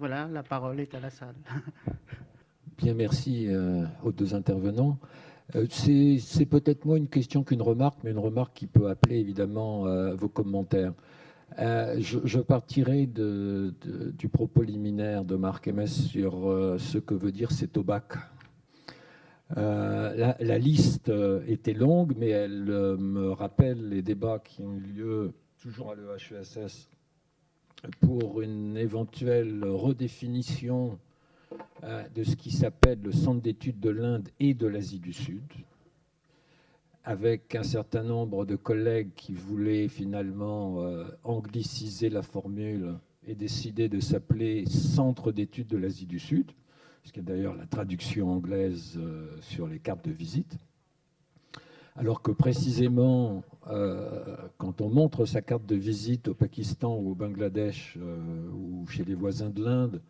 Voilà, la parole est à la salle. Bien, merci aux deux intervenants. C'est peut-être moins une question qu'une remarque, mais une remarque qui peut appeler évidemment vos commentaires. Je partirai du propos liminaire de Marc Ms sur ce que veut dire Cétobac. La liste était longue, mais elle me rappelle les débats qui ont eu lieu toujours à l'EHESS pour une éventuelle redéfinition de ce qui s'appelle le Centre d'études de l'Inde et de l'Asie du Sud, avec un certain nombre de collègues qui voulaient finalement angliciser la formule et décider de s'appeler Centre d'études de l'Asie du Sud, ce qui est d'ailleurs la traduction anglaise sur les cartes de visite. Alors que précisément, quand on montre sa carte de visite au Pakistan ou au Bangladesh ou chez les voisins de l'Inde,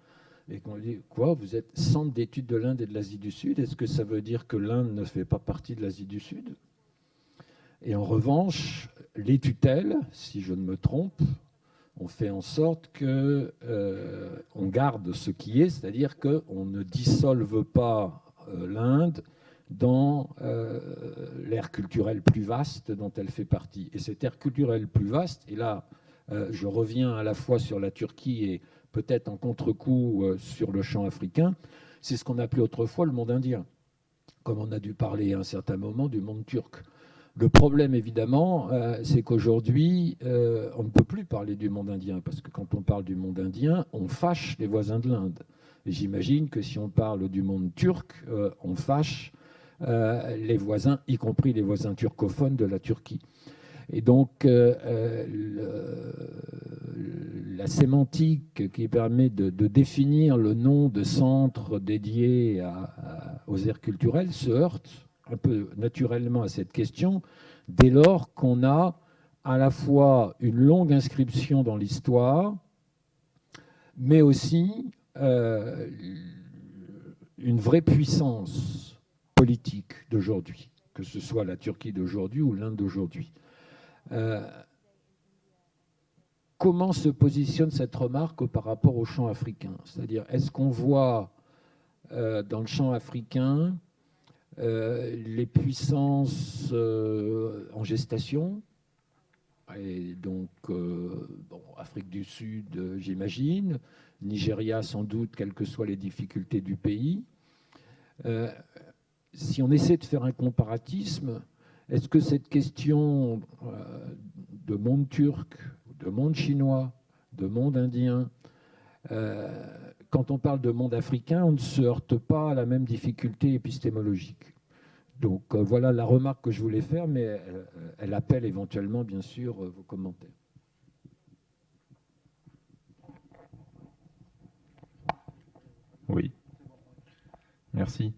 et qu'on dit, quoi, vous êtes centre d'études de l'Inde et de l'Asie du Sud, est-ce que ça veut dire que l'Inde ne fait pas partie de l'Asie du Sud? Et en revanche, les tutelles, si je ne me trompe, ont fait en sorte qu'on garde ce qui est, c'est-à-dire qu'on ne dissolve pas l'Inde dans l'ère culturelle plus vaste dont elle fait partie. Et cette ère culturelle plus vaste, et là je reviens à la fois sur la Turquie et peut-être en contre-coup sur le champ africain, c'est ce qu'on appelait autrefois le monde indien, comme on a dû parler à un certain moment du monde turc. Le problème, évidemment, c'est qu'aujourd'hui, on ne peut plus parler du monde indien, parce que quand on parle du monde indien, on fâche les voisins de l'Inde. Et j'imagine que si on parle du monde turc, on fâche les voisins, y compris les voisins turcophones de la Turquie. Et donc, la sémantique qui permet de définir le nom de centre dédié aux aires culturelles se heurte un peu naturellement à cette question, dès lors qu'on a à la fois une longue inscription dans l'histoire, mais aussi une vraie puissance politique d'aujourd'hui, que ce soit la Turquie d'aujourd'hui ou l'Inde d'aujourd'hui. Comment se positionne cette remarque par rapport au champ africain? C'est-à-dire, est-ce qu'on voit dans le champ africain les puissances en gestation, et donc bon, Afrique du Sud, j'imagine, Nigeria sans doute, quelles que soient les difficultés du pays. Si on essaie de faire un comparatisme, est-ce que cette question de monde turc, de monde chinois, de monde indien, quand on parle de monde africain, on ne se heurte pas à la même difficulté épistémologique. Donc voilà la remarque que je voulais faire, mais elle appelle éventuellement, bien sûr, vos commentaires. Oui, merci.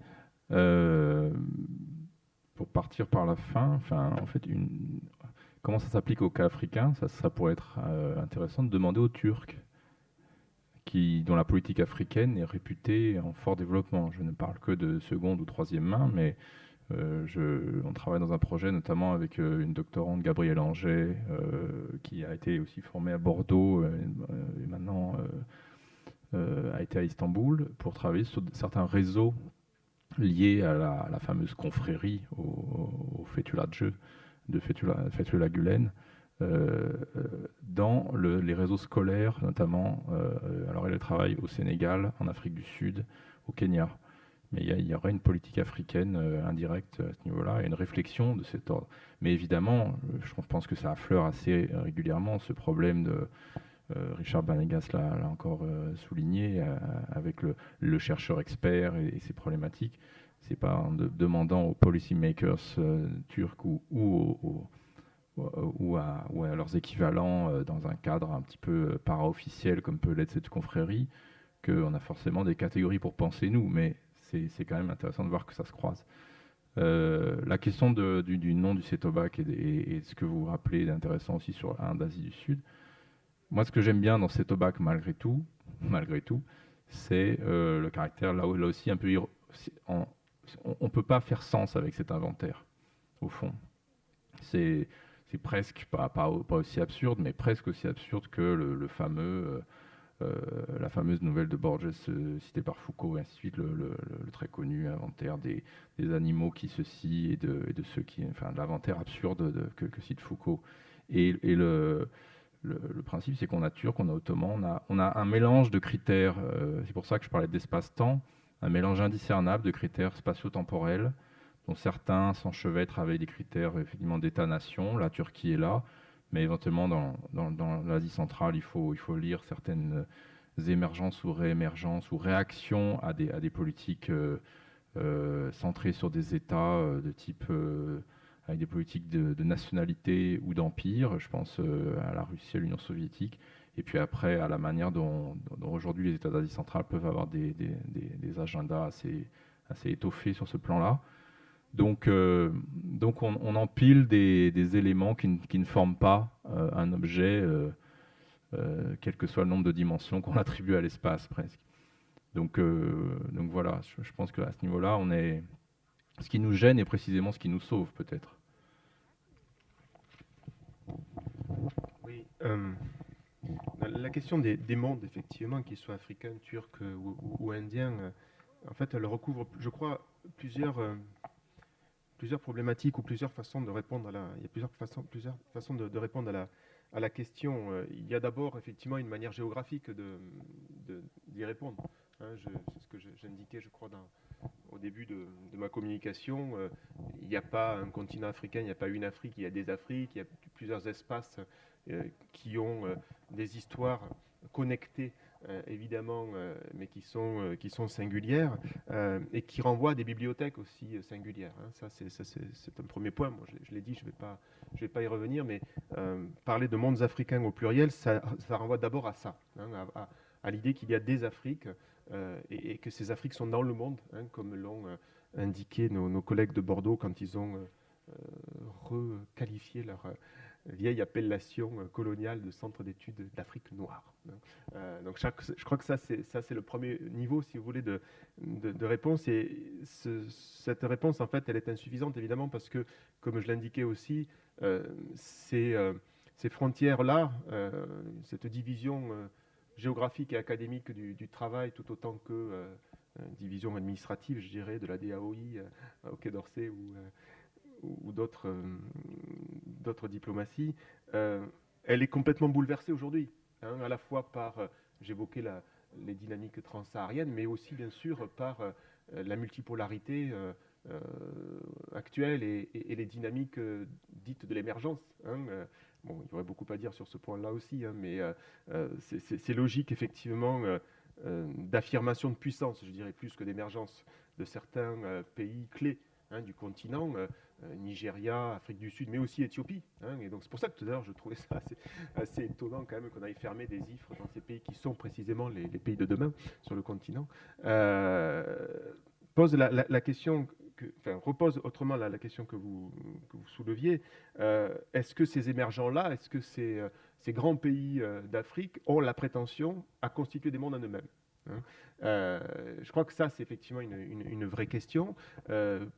Pour partir par la fin, en fait, comment ça s'applique au cas africain, ça pourrait être intéressant de demander aux Turcs, dont la politique africaine est réputée en fort développement. Je ne parle que de seconde ou troisième main, mais on travaille dans un projet notamment avec une doctorante, Gabrielle Anger, qui a été aussi formée à Bordeaux et maintenant a été à Istanbul pour travailler sur certains réseaux liés à la fameuse confrérie, au Fethullah de Fethullah Gülen, dans les réseaux scolaires notamment. Alors elle travaille au Sénégal, en Afrique du Sud, au Kenya. Mais il y aurait une politique africaine indirecte à ce niveau-là et une réflexion de cet ordre. Mais évidemment, je pense que ça affleure assez régulièrement ce problème de... Richard Banegas l'a encore souligné, avec le chercheur expert et ses problématiques. C'est pas en demandant aux policy makers turcs ou à leurs équivalents dans un cadre un petit peu para-officiel comme peut l'être cette confrérie qu'on a forcément des catégories pour penser nous, mais c'est quand même intéressant de voir que ça se croise. La question du nom du Cétobac et ce que vous rappelez d'intéressant aussi sur l'Inde, Asie du Sud, moi ce que j'aime bien dans Cétobac malgré tout, c'est le caractère là aussi un peu... on ne peut pas faire sens avec cet inventaire, au fond. C'est presque, pas aussi absurde, mais presque aussi absurde que le fameux la fameuse nouvelle de Borges citée par Foucault, et ainsi de suite, le très connu inventaire des animaux qui ceci et de ceux qui, enfin l'inventaire absurde que cite Foucault. Et le principe, c'est qu'on a turc, on a ottoman, on a un mélange de critères, c'est pour ça que je parlais d'espace-temps, un mélange indiscernable de critères spatio-temporels, dont certains s'enchevêtrent avec des critères effectivement d'État-nation. La Turquie est là, mais éventuellement dans l'Asie centrale, il faut lire certaines émergences ou réémergences ou réactions à des politiques centrées sur des États de type avec des politiques de nationalité ou d'empire. Je pense à la Russie, à l'Union soviétique. Et puis après, à la manière dont aujourd'hui les États d'Asie centrale peuvent avoir des agendas assez étoffés sur ce plan-là. Donc on empile des éléments qui ne forment pas un objet, quel que soit le nombre de dimensions qu'on attribue à l'espace presque. Donc voilà, je pense qu'à ce niveau-là, ce qui nous gêne est précisément ce qui nous sauve peut-être. Oui, la question des mondes, effectivement, qu'ils soient africains, turcs ou indiens, en fait, elle recouvre, je crois, plusieurs problématiques ou plusieurs façons de répondre il y a plusieurs façons de répondre à la question. Il y a d'abord, effectivement, une manière géographique d'y répondre. C'est ce que j'indiquais, je crois, au début de ma communication. Il n'y a pas un continent africain, il n'y a pas une Afrique, il y a des Afriques, il y a plusieurs espaces qui ont des histoires connectées, évidemment, mais qui sont singulières et qui renvoient à des bibliothèques aussi singulières. Ça, c'est un premier point. Moi, je l'ai dit, je vais pas y revenir, mais parler de mondes africains au pluriel, ça renvoie d'abord à ça, à l'idée qu'il y a des Afriques et que ces Afriques sont dans le monde, comme l'ont indiqué nos collègues de Bordeaux quand ils ont requalifié leur vieille appellation coloniale de centre d'études d'Afrique noire. Donc je crois que ça c'est le premier niveau, si vous voulez, de réponse. Et cette réponse, en fait, elle est insuffisante, évidemment, parce que, comme je l'indiquais aussi, ces frontières-là, cette division géographique et académique du travail, tout autant que division administrative, je dirais, de la DAOI au Quai d'Orsay ou d'autres diplomaties, elle est complètement bouleversée aujourd'hui, à la fois par, j'évoquais les dynamiques transsahariennes, mais aussi bien sûr par la multipolarité actuelle et les dynamiques dites de l'émergence. Bon, il y aurait beaucoup à dire sur ce point-là aussi, mais c'est logique effectivement d'affirmation de puissance, je dirais plus que d'émergence de certains pays clés du continent, Nigeria, Afrique du Sud, mais aussi Éthiopie. Et donc c'est pour ça que tout à l'heure je trouvais ça assez étonnant quand même qu'on aille fermer des IFRE dans ces pays qui sont précisément les pays de demain sur le continent. Pose la question, repose autrement la question que vous souleviez. Est-ce que ces émergents-là, est-ce que ces grands pays d'Afrique ont la prétention à constituer des mondes en eux-mêmes ? Je crois que ça, c'est effectivement une vraie question.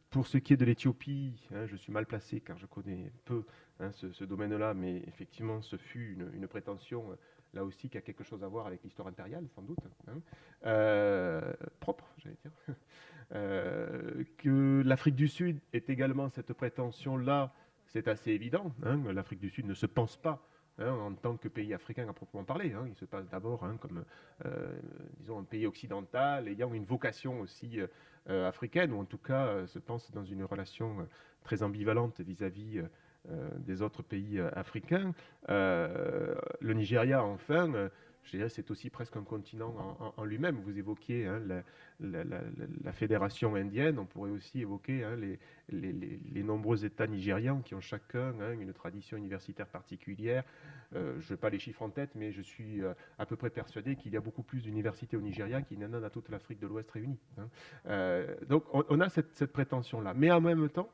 Pour ce qui est de l'Éthiopie, je suis mal placé car je connais peu ce domaine-là, mais effectivement, ce fut une prétention, là aussi, qui a quelque chose à voir avec l'histoire impériale, sans doute, propre, j'allais dire. Que l'Afrique du Sud ait également cette prétention-là, c'est assez évident. L'Afrique du Sud ne se pense pas en tant que pays africain à proprement parler. Il se passe d'abord comme, disons, un pays occidental ayant une vocation aussi africaine, ou en tout cas se pense dans une relation très ambivalente vis-à-vis des autres pays africains. Le Nigeria, enfin, je dirais, c'est aussi presque un continent en lui-même. Vous évoquiez la fédération indienne, on pourrait aussi évoquer les nombreux États nigérians qui ont chacun une tradition universitaire particulière. Je n'ai pas les chiffres en tête, mais je suis à peu près persuadé qu'il y a beaucoup plus d'universités au Nigeria qu'il n'y en a dans toute l'Afrique de l'Ouest réunie. Donc on a cette prétention-là. Mais en même temps,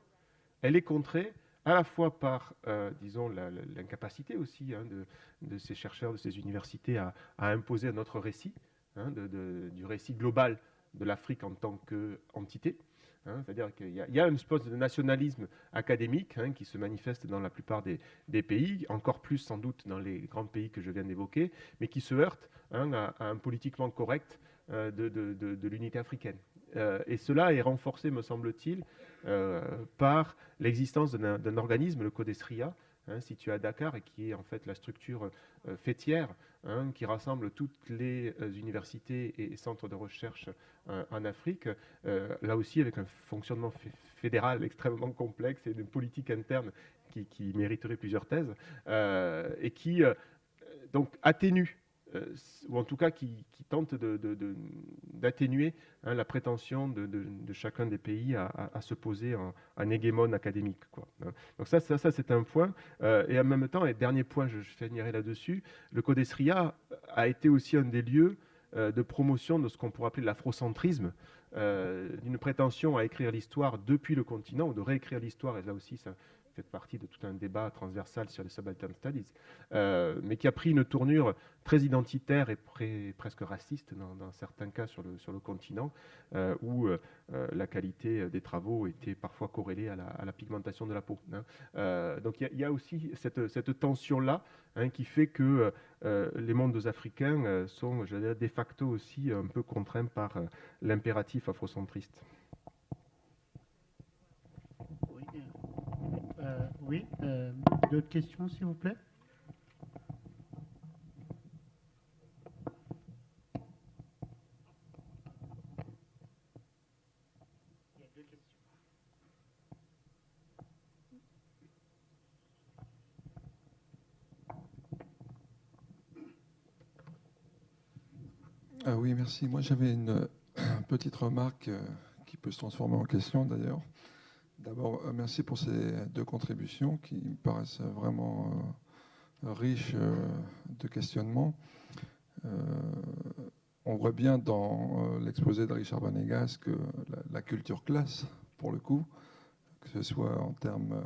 elle est contrée à la fois par, disons, l'incapacité aussi de ces chercheurs, de ces universités à imposer un autre récit, du récit global de l'Afrique en tant qu'entité. C'est-à-dire qu'il y a une espèce de nationalisme académique qui se manifeste dans la plupart des pays, encore plus sans doute dans les grands pays que je viens d'évoquer, mais qui se heurte à un politiquement correct de l'unité africaine. Et cela est renforcé, me semble-t-il, par l'existence d'un organisme, le Codesria, situé à Dakar, et qui est en fait la structure fêtière qui rassemble toutes les universités et centres de recherche en Afrique, là aussi avec un fonctionnement fédéral extrêmement complexe et une politique interne qui mériterait plusieurs thèses, et qui donc atténue, ou en tout cas qui tente d'atténuer la prétention de chacun des pays à se poser en hégémone académique, quoi. Donc ça c'est un point. Et en même temps, et dernier point, je finirai là-dessus, le Codesria a été aussi un des lieux de promotion de ce qu'on pourrait appeler l'afrocentrisme, d'une prétention à écrire l'histoire depuis le continent, ou de réécrire l'histoire, et là aussi ça fait partie de tout un débat transversal sur les subaltern studies, mais qui a pris une tournure très identitaire et presque raciste dans certains cas sur le continent, où la qualité des travaux était parfois corrélée à la pigmentation de la peau. Donc il y a aussi cette tension-là qui fait que les mondes africains sont, je dirais, de facto aussi un peu contraints par l'impératif afrocentriste. Oui, d'autres questions, s'il vous plaît? Il y a deux questions. Ah oui, merci. Moi, j'avais une petite remarque qui peut se transformer en question, d'ailleurs. D'abord, merci pour ces deux contributions qui me paraissent vraiment riches de questionnements. On voit bien dans l'exposé de Richard Vanegas que la culture classe, pour le coup, que ce soit en termes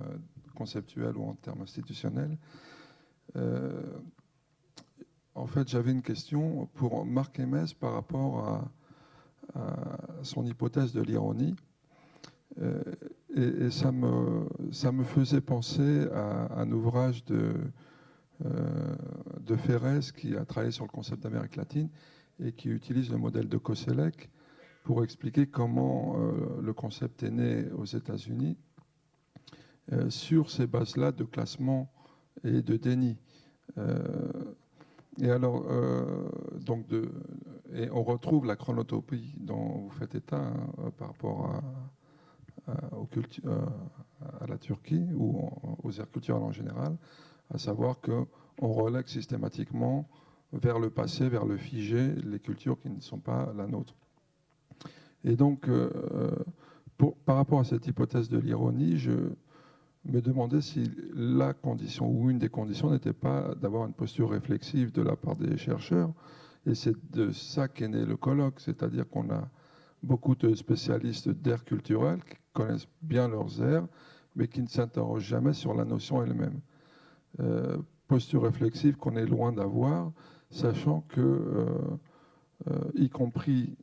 conceptuels ou en termes institutionnels. En fait, j'avais une question pour Marc Hermès par rapport à son hypothèse de l'ironie. Et ça me faisait penser à un ouvrage de Ferrez qui a travaillé sur le concept d'Amérique latine et qui utilise le modèle de Koselleck pour expliquer comment le concept est né aux États-Unis sur ces bases-là de classement et de déni. Et alors, et on retrouve la chronotopie dont vous faites état par rapport à la Turquie ou aux aires culturelles en général, à savoir qu'on relègue systématiquement vers le passé, vers le figé, les cultures qui ne sont pas la nôtre. Et donc, par rapport à cette hypothèse de l'ironie, je me demandais si la condition ou une des conditions n'était pas d'avoir une posture réflexive de la part des chercheurs. Et c'est de ça qu'est né le colloque, c'est-à-dire qu'on a beaucoup de spécialistes d'aires culturelles qui connaissent bien leurs aires, mais qui ne s'interrogent jamais sur la notion elle-même. Posture réflexive qu'on est loin d'avoir, sachant que, y compris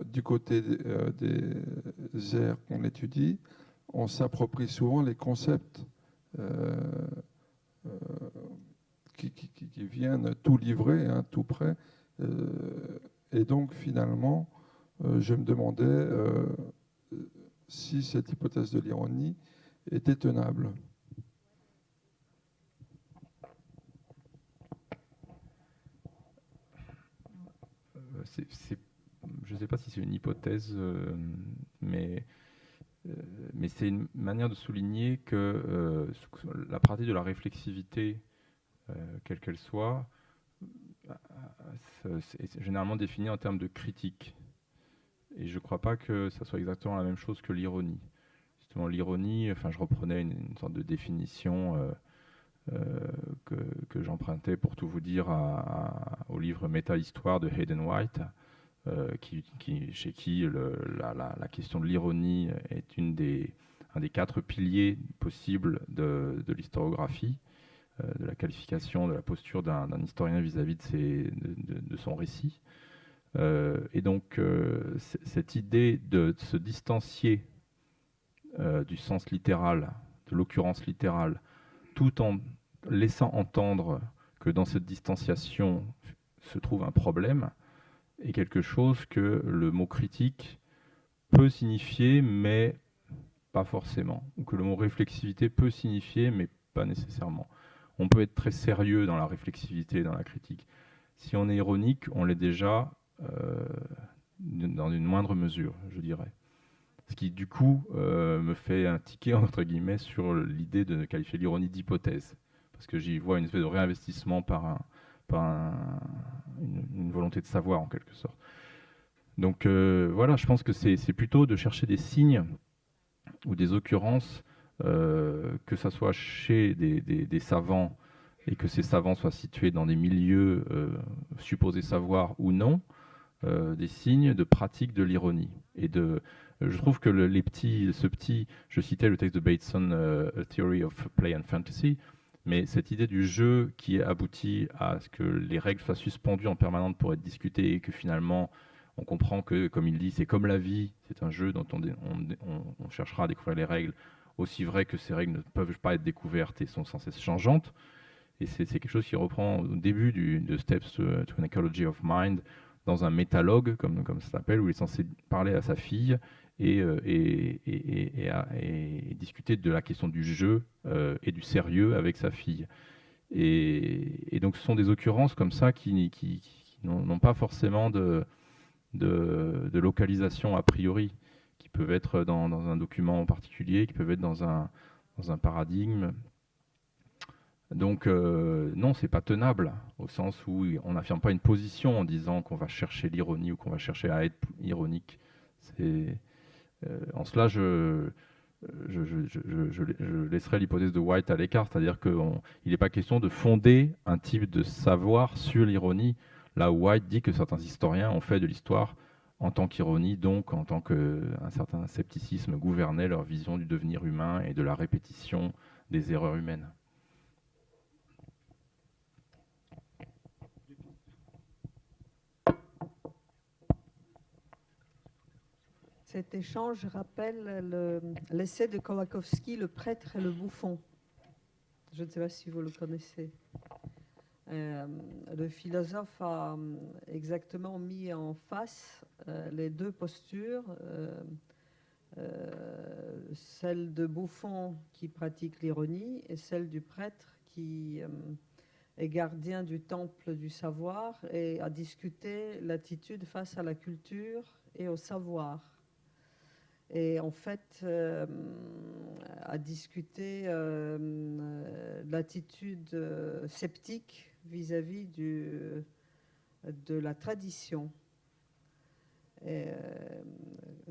du côté des aires qu'on étudie, on s'approprie souvent les concepts qui viennent tout livrer, tout prêt. Et donc, finalement, je me demandais si cette hypothèse de l'ironie était tenable. Je ne sais pas si c'est une hypothèse, mais c'est une manière de souligner que la pratique de la réflexivité, quelle qu'elle soit, c'est généralement définie en termes de critique. Et je ne crois pas que ça soit exactement la même chose que l'ironie. Justement, l'ironie, je reprenais une sorte de définition que j'empruntais, pour tout vous dire, au livre Méta-Histoire de Hayden White, chez qui la question de l'ironie est un des 4 piliers possibles de l'historiographie, de la qualification, de la posture d'un historien vis-à-vis de son récit. Et donc, cette idée de se distancier du sens littéral, de l'occurrence littérale, tout en laissant entendre que dans cette distanciation se trouve un problème, est quelque chose que le mot critique peut signifier, mais pas forcément, ou que le mot réflexivité peut signifier, mais pas nécessairement. On peut être très sérieux dans la réflexivité, dans la critique. Si on est ironique, on l'est déjà dans une moindre mesure, je dirais. Ce qui, du coup, me fait un ticket, entre guillemets, sur l'idée de qualifier l'ironie d'hypothèse. Parce que j'y vois une espèce de réinvestissement une volonté de savoir, en quelque sorte. Donc voilà, je pense que c'est plutôt de chercher des signes ou des occurrences, que ça soit chez des savants, et que ces savants soient situés dans des milieux supposés savoir ou non, des signes de pratique de l'ironie. Et je trouve que je citais le texte de Bateson, A Theory of Play and Fantasy, mais cette idée du jeu qui aboutit à ce que les règles soient suspendues en permanence pour être discutées, et que finalement on comprend que, comme il dit, c'est comme la vie, c'est un jeu dont on cherchera à découvrir les règles, aussi vrai que ces règles ne peuvent pas être découvertes et sont sans cesse changeantes. Et c'est quelque chose qui reprend au début de Steps to an Ecology of Mind, dans un métalogue, comme ça s'appelle, où il est censé parler à sa fille et discuter de la question du jeu et du sérieux avec sa fille. Et donc ce sont des occurrences comme ça qui n'ont pas forcément de localisation a priori, qui peuvent être dans un document en particulier, qui peuvent être dans un paradigme. Donc non, c'est pas tenable, au sens où on n'affirme pas une position en disant qu'on va chercher l'ironie ou qu'on va chercher à être ironique. En cela, je laisserai l'hypothèse de White à l'écart, c'est-à-dire qu'il n'est pas question de fonder un type de savoir sur l'ironie, là où White dit que certains historiens ont fait de l'histoire en tant qu'ironie, donc en tant qu'un certain scepticisme gouvernait leur vision du devenir humain et de la répétition des erreurs humaines. Cet échange rappelle l'essai de Kolakowski, Le prêtre et le bouffon. Je ne sais pas si vous le connaissez. Le philosophe a exactement mis en face les deux postures, celle de bouffon qui pratique l'ironie et celle du prêtre qui est gardien du temple du savoir et a discuté l'attitude face à la culture et au savoir. Et en fait, à discuter l'attitude sceptique vis-à-vis de la tradition,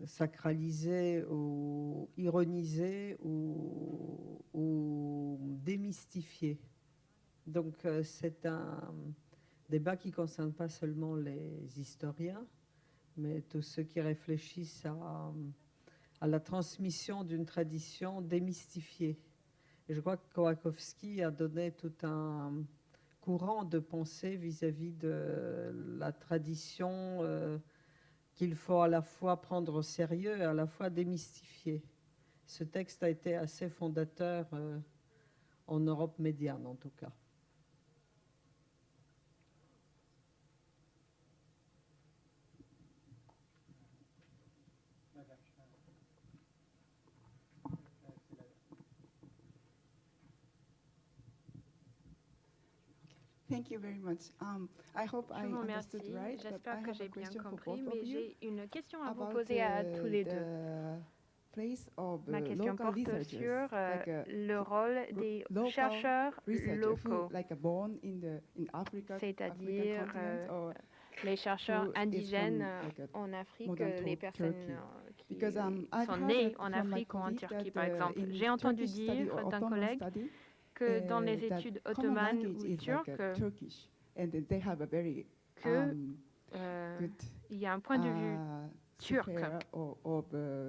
sacralisée ou ironisée ou démystifiée. Donc c'est un débat qui ne concerne pas seulement les historiens, mais tous ceux qui réfléchissent à la transmission d'une tradition démystifiée. Et je crois que Kolakowski a donné tout un courant de pensée vis-à-vis de la tradition qu'il faut à la fois prendre au sérieux et à la fois démystifier. Ce texte a été assez fondateur en Europe médiane, en tout cas. Thank you very much. I hope I Je vous understood remercie. right. J'espère que j'ai bien compris, mais you j'ai une question à vous about poser à tous les deux. Place of Ma question local porte researchers, sur le rôle des local chercheurs locaux, born in Africa, c'est-à-dire African continent, or les chercheurs who is indigènes from, en Afrique, modern les personnes Turkey. qui Because, I've sont heard nées that en from my Afrique ou en colleague Turquie, that, par exemple. in J'ai entendu Turkish study dire or d'un Ottoman collègue study, que dans les that études common ottomanes language ou is turques, like Turkish, and they have a very que good il y a un point de vue turc of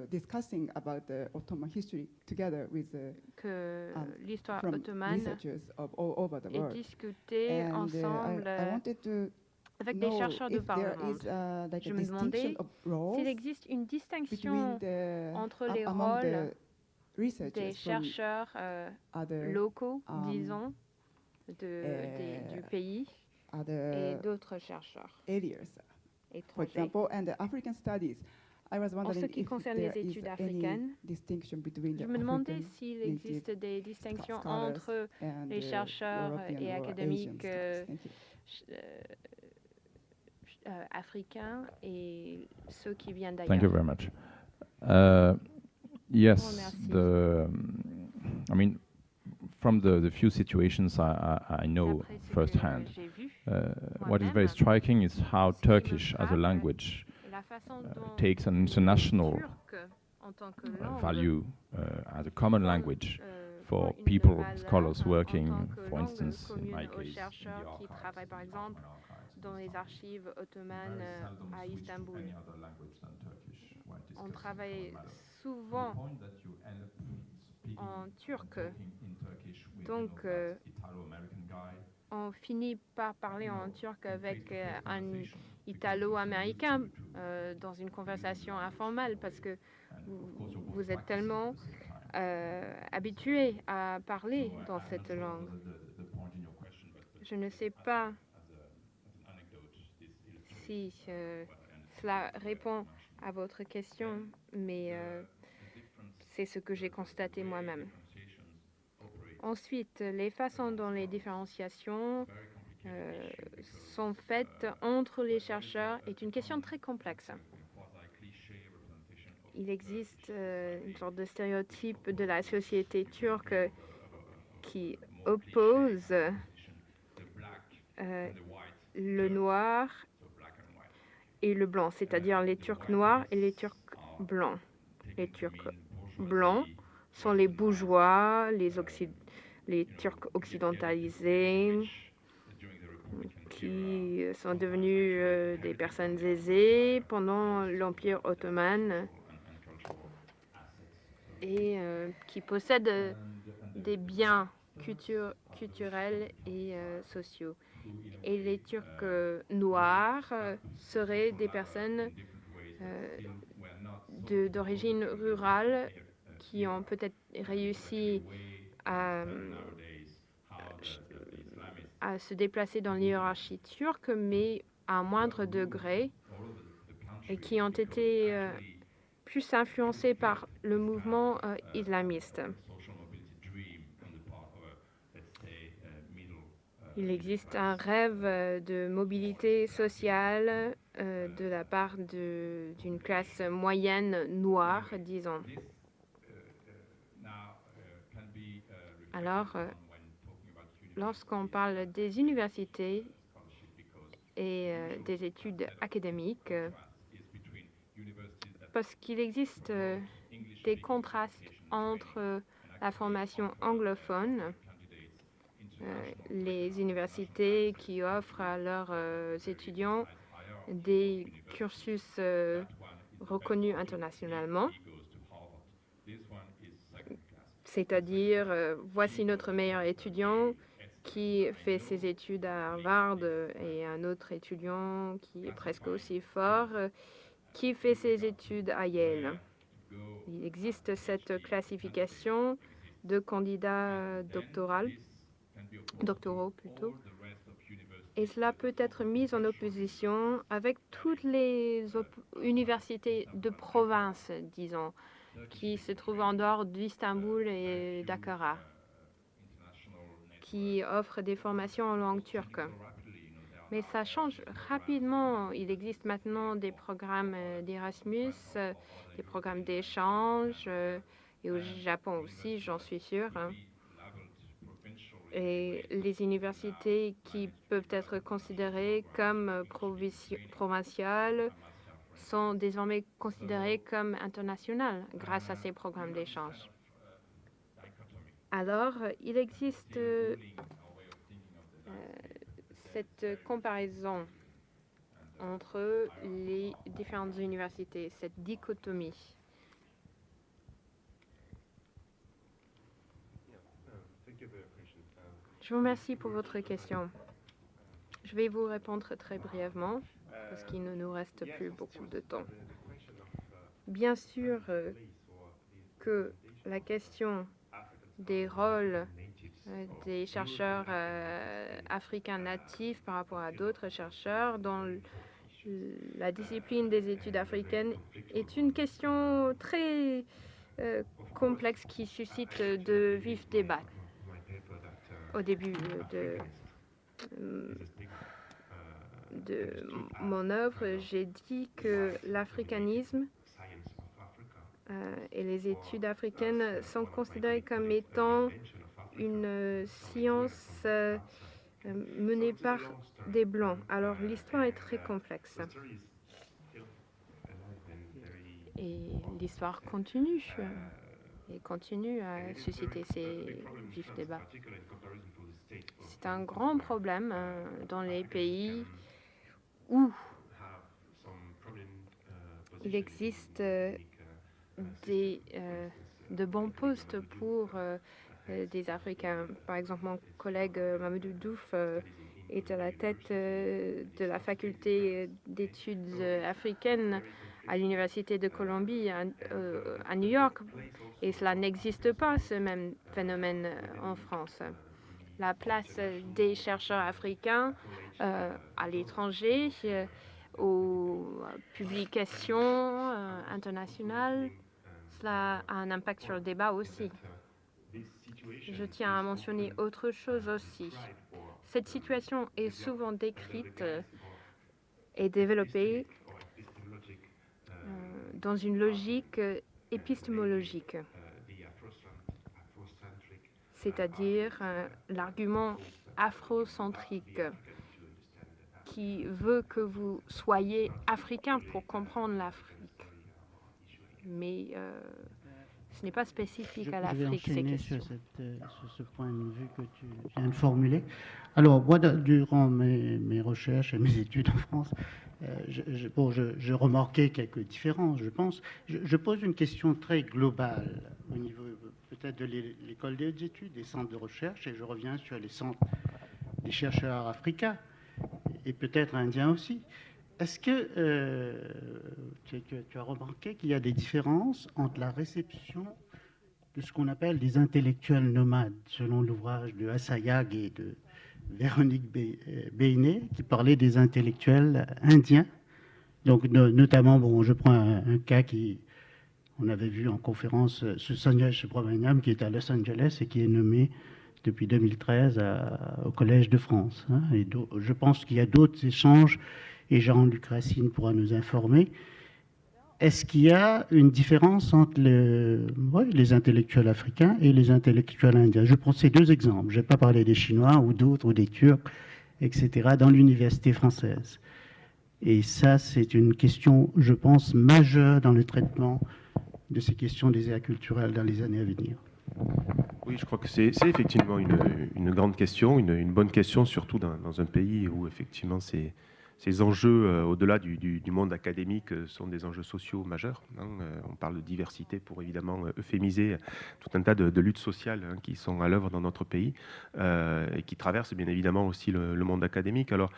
discussing about the Ottoman history together with que l'histoire from ottomane researchers of all over the est world. discutée And ensemble I wanted to avec des chercheurs de if par there le monde. is like Je a me demandais distinction of roles s'il existe une distinction between entre les among rôles the researchers des from chercheurs other locaux, um, disons, du pays et other d'autres chercheurs areas. For étrangers. example, and the African studies, I was En ce wondering qui if concerne there les is études any africaines, distinction between je the me demandais African s'il native existe des distinctions scholars entre and les the chercheurs European et or Asian académiques scholars. Thank you. Africains et ceux qui viennent Thank you d'ailleurs. very much. Oh, Yes, merci. I mean, from the few situations I know D'après ce que firsthand, j'ai vu, what is very moi-même, striking is how ce qui me Turkish as a frappe, language la façon dont takes an le international turc, en tant que langue, value as a common prend, language for prend une people, valeur scholars en working, tant que for langue instance, in commune my aux case, in the chercheurs qui archives, travaillent par exemple dans les archives ottomanes à Istanbul. On travaille souvent en turc, donc on finit par parler en turc avec un italo-américain dans une conversation informelle parce que vous êtes tellement habitué à parler dans cette langue. Je ne sais pas si cela répond à votre question, mais c'est ce que j'ai constaté moi-même. Ensuite, les façons dont les différenciations sont faites entre les chercheurs est une question très complexe. Il existe une sorte de stéréotype de la société turque qui oppose le noir et le blanc, c'est-à-dire les Turcs noirs et les Turcs blancs. Les Turcs blancs sont les bourgeois, les Turcs occidentalisés, qui sont devenus des personnes aisées pendant l'Empire ottoman et qui possèdent des biens culturels et sociaux. Et les Turcs noirs seraient des personnes d'origine rurale qui ont peut-être réussi à se déplacer dans l'hiérarchie turque, mais à un moindre degré, et qui ont été plus influencés par le mouvement islamiste. Il existe un rêve de mobilité sociale de la part d'une classe moyenne noire, disons. Alors, lorsqu'on parle des universités et des études académiques, parce qu'il existe des contrastes entre la formation anglophone, les universités qui offrent à leurs étudiants des cursus reconnus internationalement, c'est-à-dire voici notre meilleur étudiant qui fait ses études à Harvard et un autre étudiant qui est presque aussi fort qui fait ses études à Yale. Il existe cette classification de candidats doctoraux plutôt, et cela peut être mis en opposition avec toutes les universités de province, disons, qui se trouvent en dehors d'Istanbul et d'Ankara, qui offrent des formations en langue turque. Mais ça change rapidement. Il existe maintenant des programmes d'Erasmus, des programmes d'échange, et au Japon aussi, j'en suis sûre. Et les universités qui peuvent être considérées comme provinciales sont désormais considérées comme internationales grâce à ces programmes d'échange. Alors, il existe cette comparaison entre les différentes universités, cette dichotomie. Je vous remercie pour votre question. Je Je vais vous répondre très brièvement, parce qu'il ne nous reste plus beaucoup de temps. Bien sûr que la question des rôles des chercheurs africains natifs par rapport à d'autres chercheurs dans la discipline des études africaines est une question très complexe qui suscite de vifs débats. Au début de mon œuvre, j'ai dit que l'africanisme et les études africaines sont considérées comme étant une science menée par des Blancs. Alors l'histoire est très complexe. Et l'histoire continue et continue à susciter ces vifs débats. C'est un grand problème dans les pays où il existe de bons postes pour des Africains. Par exemple, mon collègue Mamadou Diouf est à la tête de la faculté d'études africaines à l'Université de Columbie à New York. Et cela n'existe pas, ce même phénomène en France. La place des chercheurs africains à l'étranger, aux publications internationales, cela a un impact sur le débat aussi. Je tiens à mentionner autre chose aussi. Cette situation est souvent décrite et développée dans une logique épistémologique, c'est-à-dire l'argument afrocentrique qui veut que vous soyez africain pour comprendre l'Afrique. Mais ce n'est pas spécifique à l'Afrique, ces questions. Je vais enchaîner sur ce point de vue que tu viens de formuler. Alors, moi, durant mes recherches et mes études en France, je remarquais quelques différences, je pense. Je pose une question très globale au niveau peut-être de l'école des hautes études, des centres de recherche, et je reviens sur les centres des chercheurs africains, et peut-être indiens aussi. Est-ce que tu as remarqué qu'il y a des différences entre la réception de ce qu'on appelle des intellectuels nomades, selon l'ouvrage de Assayag et de Véronique Beynet, qui parlait des intellectuels indiens. Donc, notamment, bon, je prends un cas on avait vu en conférence, Sanjay Subrahmanyam, qui est à Los Angeles et qui est nommé depuis 2013 au Collège de France. Hein, et je pense qu'il y a d'autres échanges, et Jean-Luc Racine pourra nous informer. Est-ce qu'il y a une différence entre les intellectuels africains et les intellectuels indiens? Je prends ces deux exemples. Je n'ai pas parlé des Chinois ou d'autres, ou des Turcs, etc., dans l'université française. Et ça, c'est une question, je pense, majeure dans le traitement de ces questions des aires culturelles dans les années à venir. Oui, je crois que c'est effectivement une grande question, une bonne question, surtout dans un pays où effectivement ces enjeux, au-delà du monde académique, sont des enjeux sociaux majeurs. Hein. On parle de diversité pour évidemment euphémiser tout un tas de luttes sociales qui sont à l'œuvre dans notre pays et qui traversent bien évidemment aussi le monde académique. Alors,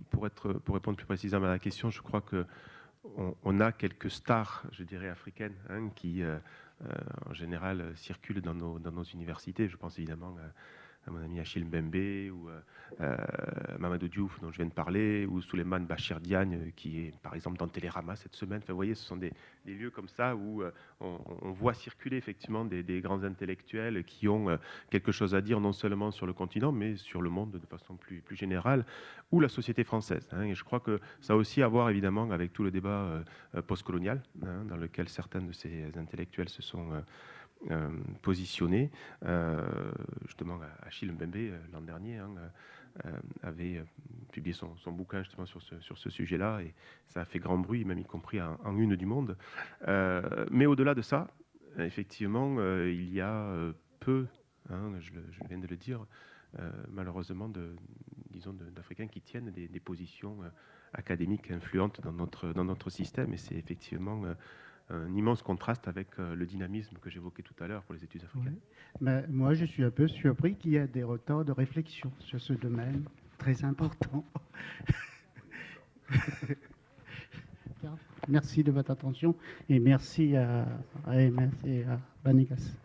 pour répondre plus précisément à la question, je crois qu'on a quelques stars, je dirais, africaines qui, en général, circulent dans nos universités. Je pense évidemment à mon ami Achille Mbembe ou Mamadou Diouf dont je viens de parler, ou Souleymane Bachir Diagne qui est par exemple dans Télérama cette semaine. Enfin, vous voyez, ce sont des lieux comme ça où on voit circuler effectivement des grands intellectuels qui ont quelque chose à dire non seulement sur le continent mais sur le monde de façon plus générale, ou la société française. Et je crois que ça a aussi à voir évidemment avec tout le débat postcolonial dans lequel certains de ces intellectuels se sont positionné. Justement, Achille Mbembe, l'an dernier, avait publié son bouquin justement sur ce sujet-là, et ça a fait grand bruit, même y compris en une du Monde. Mais au-delà de ça, effectivement, il y a peu, je viens de le dire, malheureusement, d'Africains qui tiennent des positions académiques influentes dans notre système, et c'est effectivement un immense contraste avec le dynamisme que j'évoquais tout à l'heure pour les études africaines. Oui. Mais moi, je suis un peu surpris qu'il y ait des retards de réflexion sur ce domaine très important. Merci de votre attention et merci à AMS et à Banegas.